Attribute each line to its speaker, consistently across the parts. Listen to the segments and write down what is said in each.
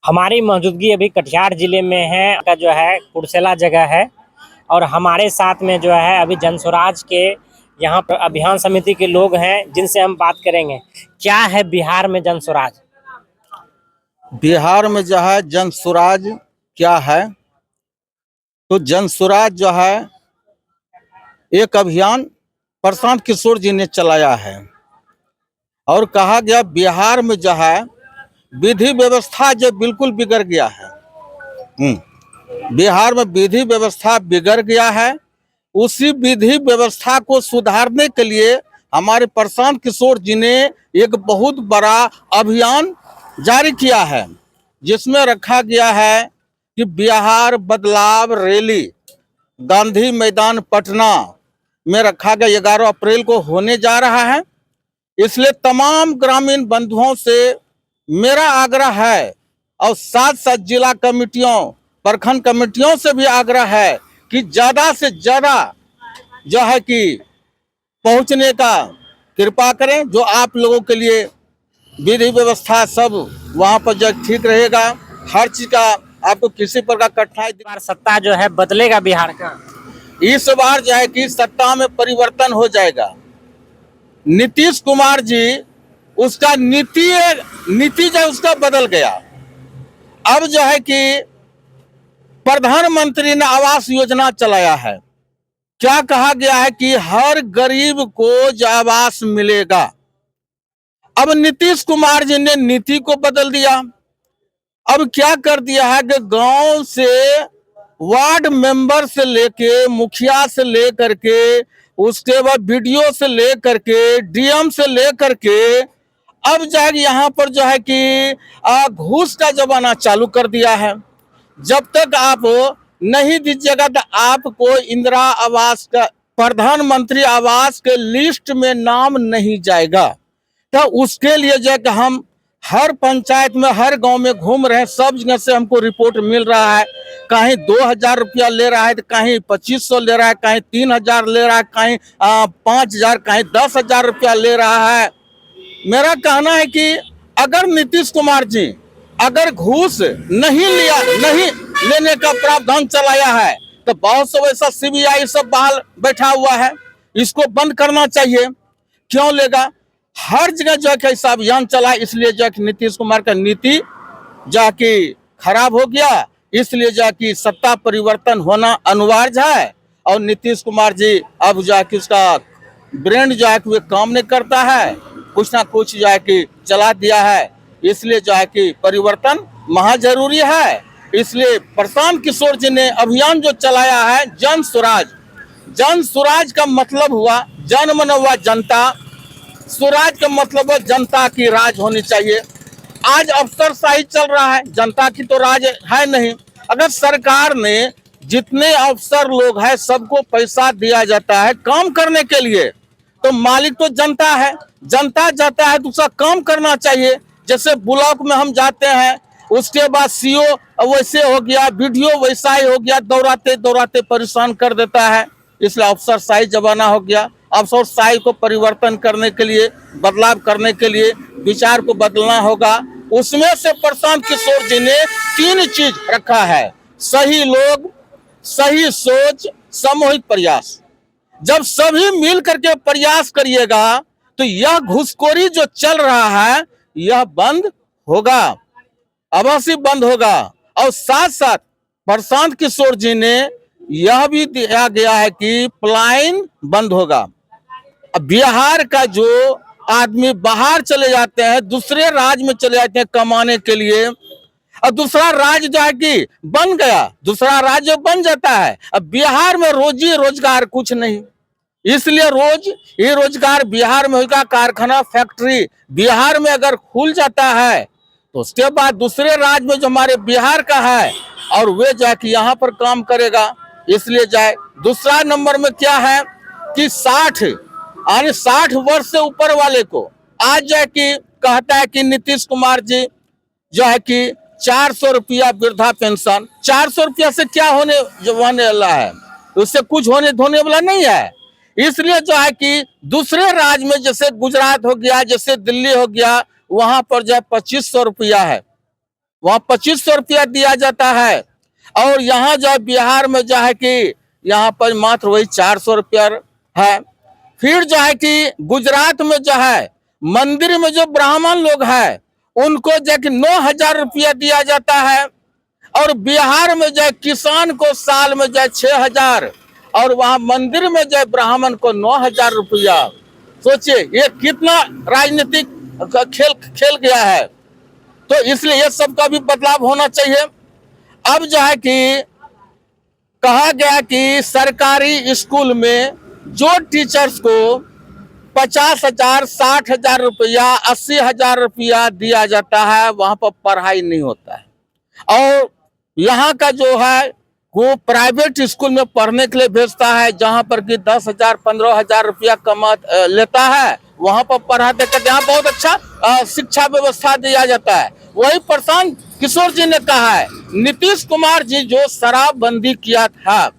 Speaker 1: हमारी मौजूदगी अभी कटिहार जिले में है का जो है कुर्सेला जगह है। और हमारे साथ में जो है अभी जनस्वराज के यहाँ पर अभियान समिति के लोग हैं जिनसे हम बात करेंगे। क्या है बिहार में जनस्वराज?
Speaker 2: बिहार में जो है जनस्वराज क्या है, तो जनस्वराज जो है एक अभियान प्रशांत किशोर जी ने चलाया है। और कहा गया बिहार में जो है विधि व्यवस्था जो बिल्कुल बिगड़ गया है। बिहार में विधि व्यवस्था बिगड़ गया है। उसी विधि व्यवस्था को सुधारने के लिए हमारे प्रशांत किशोर जी ने एक बहुत बड़ा अभियान जारी किया है, जिसमें रखा गया है कि बिहार बदलाव रैली गांधी मैदान पटना में रखा गया 11 अप्रैल को होने जा रहा है। इसलिए तमाम ग्रामीण बंधुओं से मेरा आग्रह है और साथ साथ जिला कमेटियों, प्रखंड कमेटियों से भी आग्रह है कि ज़्यादा से ज़्यादा जो है कि पहुंचने का कृपा करें। जो आप लोगों के लिए विधि व्यवस्था सब वहां पर जो ठीक रहेगा, हर चीज का आपको किसी प्रकार कठिनाई।
Speaker 1: बार सत्ता जो है बदलेगा बिहार का।
Speaker 2: इस बार जो है कि सत्ता में परिवर्तन हो जाएगा। नीतीश कुमार जी उसका नीति जो उसका बदल गया। अब जो है कि प्रधानमंत्री ने आवास योजना चलाया है। क्या कहा गया है कि हर गरीब को जो आवास मिलेगा। अब नीतीश कुमार जी ने नीति को बदल दिया। अब क्या कर दिया है कि गांव से वार्ड मेंबर से लेके मुखिया से लेकर के उसके बाद बीडीओ से लेकर के डीएम से लेकर के अब जाके यहाँ पर जो है कि घूस का जमाना चालू कर दिया है। जब तक आप नहीं दीजिएगा तो आपको इंदिरा आवास का, प्रधानमंत्री आवास के लिस्ट में नाम नहीं जाएगा। तो उसके लिए जो है कि हम हर पंचायत में, हर गांव में घूम रहे हैं। सब जगह से हमको रिपोर्ट मिल रहा है। कहीं 2000 रुपया ले रहा है, तो कहीं 2500 ले रहा है, कहीं 3000 ले रहा है, कहीं 5000, कहीं 10,000 रुपया ले रहा है। मेरा कहना है कि अगर नीतीश कुमार जी अगर घूस नहीं लेने का प्रावधान चलाया है, तो बहुत से वैसा सीबीआई सब बाहर बैठा हुआ है, इसको बंद करना चाहिए। क्यों लेगा? हर जगह जो है ऐसा अभियान चला, इसलिए जो है नीतीश कुमार का नीति जो कि खराब हो गया। इसलिए जो कि सत्ता परिवर्तन होना अनिवार्य है। और नीतीश कुमार जी अब जो है कि उसका ब्रेन जो है कि काम नहीं करता है, कुछ ना कुछ जो है कि चला दिया है। इसलिए जो है कि परिवर्तन महा जरूरी है। इसलिए प्रशांत किशोर जी ने अभियान जो चलाया है जन स्वराज। जन स्वराज का मतलब हुआ जन मन हुआ जनता, स्वराज का मतलब है जनता की राज होनी चाहिए। आज अफसरशाही चल रहा है, जनता की तो राज है नहीं। अगर सरकार ने जितने अफसर लोग हैं सबको पैसा दिया जाता है काम करने के लिए, तो मालिक तो जनता है। जनता जाता है तो उसका काम करना चाहिए। जैसे ब्लॉक में हम जाते हैं, उसके बाद सीओ वैसे हो गया, बीडीओ वैसा ही हो गया, दौड़ाते दौड़ाते परेशान कर देता है। इसलिए अफसरशाही जमाना हो गया। अफसरशाही को परिवर्तन करने के लिए, बदलाव करने के लिए विचार को बदलना होगा। उसमें से प्रशांत किशोर जी ने 3 चीज रखा है: सही लोग, सही सोच, सामूहिक प्रयास। जब सभी मिल करके प्रयास करिएगा तो यह घुसखोरी जो चल रहा है यह बंद होगा, अवश्य बंद होगा। और साथ साथ प्रशांत किशोर जी ने यह भी दिया गया है कि पलायन बंद होगा। बिहार का जो आदमी बाहर चले जाते हैं, दूसरे राज्य में चले जाते हैं कमाने के लिए, और दूसरा राज्य जो है कि बन गया, दूसरा राज्य बन जाता है। अब बिहार में रोजी रोजगार कुछ नहीं। इसलिए ये रोजगार बिहार में होगा। कारखाना, फैक्ट्री बिहार में अगर खुल जाता है तो उसके बाद दूसरे राज्य में जो हमारे बिहार का है और वे जाके यहाँ पर काम करेगा। इसलिए जाए। दूसरा नंबर में क्या है कि 60 वर्ष से ऊपर वाले को आज जो है कि कहता है कि नीतीश कुमार जी जो है कि 400 रुपया वृद्धा पेंशन। 400 रुपया से क्या होने वाला है? उससे कुछ होने वाला नहीं है। इसलिए जो है कि दूसरे राज्य में जैसे गुजरात हो गया, जैसे दिल्ली हो गया, वहां पर जो है 2500 रुपया है। वहाँ 2500 रुपया दिया जाता है। और यहाँ जो है बिहार में जो है कि यहाँ पर मात्र वही 400 रुपया है। फिर जो है कि गुजरात में जो है मंदिर में जो ब्राह्मण लोग हैं उनको जो है कि 9,000 रुपया दिया जाता है। और बिहार में जो है किसान को साल में जो है 6,000 और वहाँ मंदिर में जो है ब्राह्मण को 9,000 रुपया। सोचिए ये कितना राजनीतिक खेल गया है। तो इसलिए ये सब का भी बदलाव होना चाहिए। अब जो है कि कहा गया कि सरकारी स्कूल में जो टीचर्स को 50,000, 60,000 रुपया, 80,000 रुपया दिया जाता है वहां पर पढ़ाई नहीं होता है। और यहाँ का जो है वो प्राइवेट स्कूल में पढ़ने के लिए भेजता है जहां पर कि 10,000, 15,000 रुपया कमा लेता है, वहां पर पढ़ाते करते यहाँ बहुत अच्छा शिक्षा व्यवस्था दिया जाता है। वही प्रशांत किशोर जी ने कहा है, नीतीश कुमार जी जो शराबबंदी किया था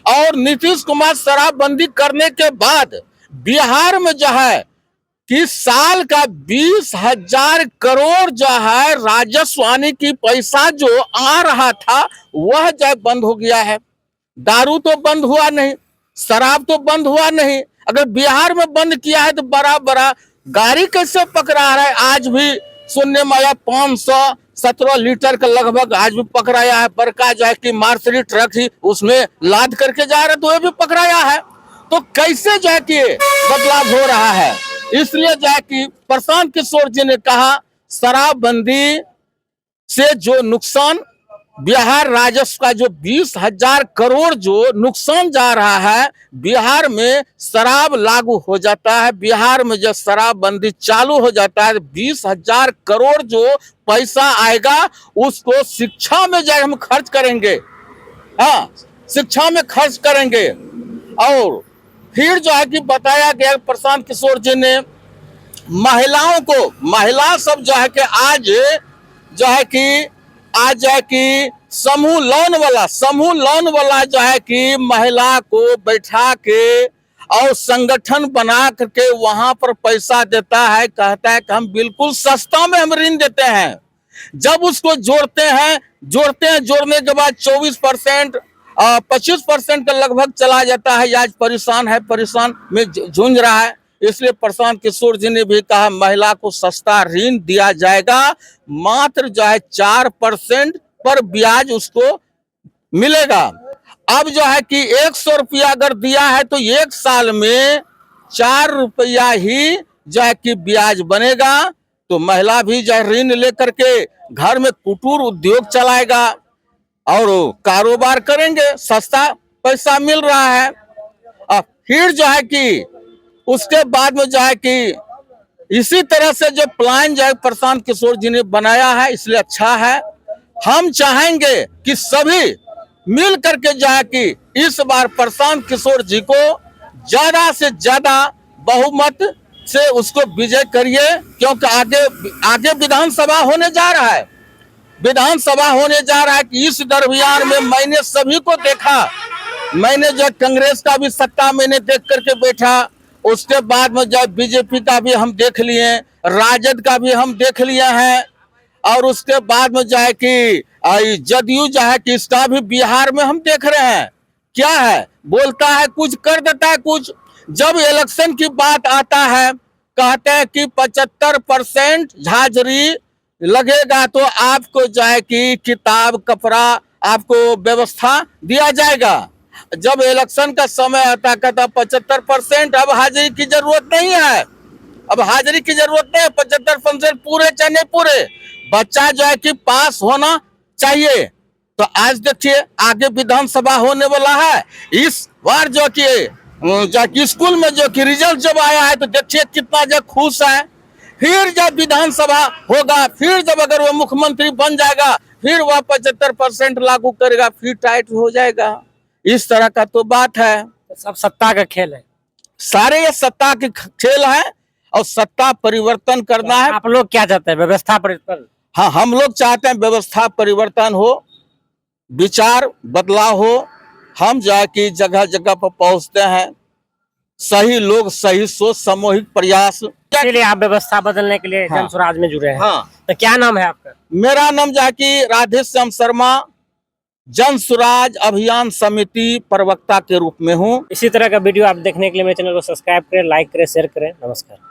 Speaker 2: और नीतीश कुमार शराबबंदी करने के बाद बिहार में जो है कि साल का 20,000 करोड़ जो है राजस्व आने की पैसा जो आ रहा था वह जो बंद हो गया है। दारू तो बंद हुआ नहीं, शराब तो बंद हुआ नहीं। अगर बिहार में बंद किया है तो बड़ा बड़ा गाड़ी कैसे पकड़ा रहा है? आज भी सुनने में आया 517 लीटर का लगभग आज भी पकड़ाया है। बड़का जो है कि मार्सिडीज ट्रक ही उसमें लाद करके जा रहे तो ये भी पकड़ाया है। तो कैसे जो है कि बदलाव हो रहा है? इसलिए जो है कि प्रशांत किशोर जी ने कहा शराबबंदी से जो नुकसान बिहार राजस्व का जो 20,000 करोड़ जो नुकसान जा रहा है, बिहार में शराब लागू हो जाता है, बिहार में जब शराबबंदी चालू हो जाता है 20,000 करोड़ जो पैसा आएगा उसको शिक्षा में जो हम खर्च करेंगे। हाँ, शिक्षा में खर्च करेंगे। और फिर जो है कि बताया गया प्रशांत किशोर जी ने महिलाओं को, महिला सब जो है कि आज जो है कि समूह लोन वाला जो है कि महिला को बैठा के और संगठन बना करके वहां पर पैसा देता है, कहता है कि हम बिल्कुल सस्ता में हम ऋण देते हैं। जब उसको जोड़ने के बाद 24%, 25% का लगभग चला जाता है। आज परेशान में जूझ रहा है। इसलिए प्रशांत किशोर जी ने भी कहा महिला को सस्ता ऋण दिया जाएगा, मात्र जो है 4% पर ब्याज उसको मिलेगा। अब जो है कि 100 रुपया अगर दिया है तो 1 साल में 4 रुपया ही जो है कि ब्याज बनेगा। तो महिला भी जो है ऋण लेकर के घर में कुटीर उद्योग चलाएगा और कारोबार करेंगे, सस्ता पैसा मिल रहा है। फिर जो है कि उसके बाद में जो है कि इसी तरह से जो प्लान जो है प्रशांत किशोर जी ने बनाया है, इसलिए अच्छा है। हम चाहेंगे कि सभी मिल करके जो है कि इस बार प्रशांत किशोर जी को ज्यादा से ज्यादा बहुमत से उसको विजय करिए, क्योंकि आगे विधानसभा होने जा रहा है। कि इस दरमियान में मैंने सभी को देखा। मैंने जो कांग्रेस का भी सत्ता मैंने देख करके बैठा, उसके बाद में जो बीजेपी का भी हम देख लिए, राजद का भी हम देख लिए हैं, और उसके बाद में जो है कि जदयू जो है कि इसका भी बिहार में हम देख रहे हैं। क्या है, बोलता है कुछ, कर देता है कुछ। जब इलेक्शन की बात आता है कहते हैं कि 75% हाजिरी लगेगा तो आपको जो है कि किताब कपड़ा आपको व्यवस्था दिया जाएगा। जब इलेक्शन का समय आता कहता 75%, अब हाजिरी की जरूरत नहीं है। 75% पूरे चाहे नहीं पूरे, बच्चा जो है कि पास होना चाहिए। तो आज देखिए आगे विधानसभा होने वाला है। इस बार जो कि स्कूल में जो कि रिजल्ट जब आया है तो देखिए कितना जो खुश है। फिर जब विधानसभा होगा, फिर जब अगर वो मुख्यमंत्री बन जाएगा, फिर वह 75% लागू करेगा, फिर टाइट हो जाएगा। इस तरह का तो बात है।
Speaker 1: सब सत्ता का खेल है,
Speaker 2: सारे ये सत्ता के खेल है और सत्ता परिवर्तन करना है।
Speaker 1: आप लोग क्या चाहते हैं? व्यवस्था परिवर्तन?
Speaker 2: हाँ, हम लोग चाहते हैं व्यवस्था परिवर्तन हो, विचार बदलाव हो। हम जगह जगह पर पहुंचते हैं, सही लोग, सही सोच, सामूहिक प्रयास
Speaker 1: इसीलिए आप व्यवस्था बदलने के लिए
Speaker 2: हाँ।
Speaker 1: जन स्वराज में जुड़े हैं।
Speaker 2: हाँ,
Speaker 1: तो क्या नाम है आपका?
Speaker 2: मेरा नाम जो है कि राधेश्याम शर्मा, जन स्वराज अभियान समिति प्रवक्ता के रूप में हूँ।
Speaker 1: इसी तरह का वीडियो आप देखने के लिए मेरे चैनल को सब्सक्राइब करें, लाइक करें, शेयर करें। नमस्कार।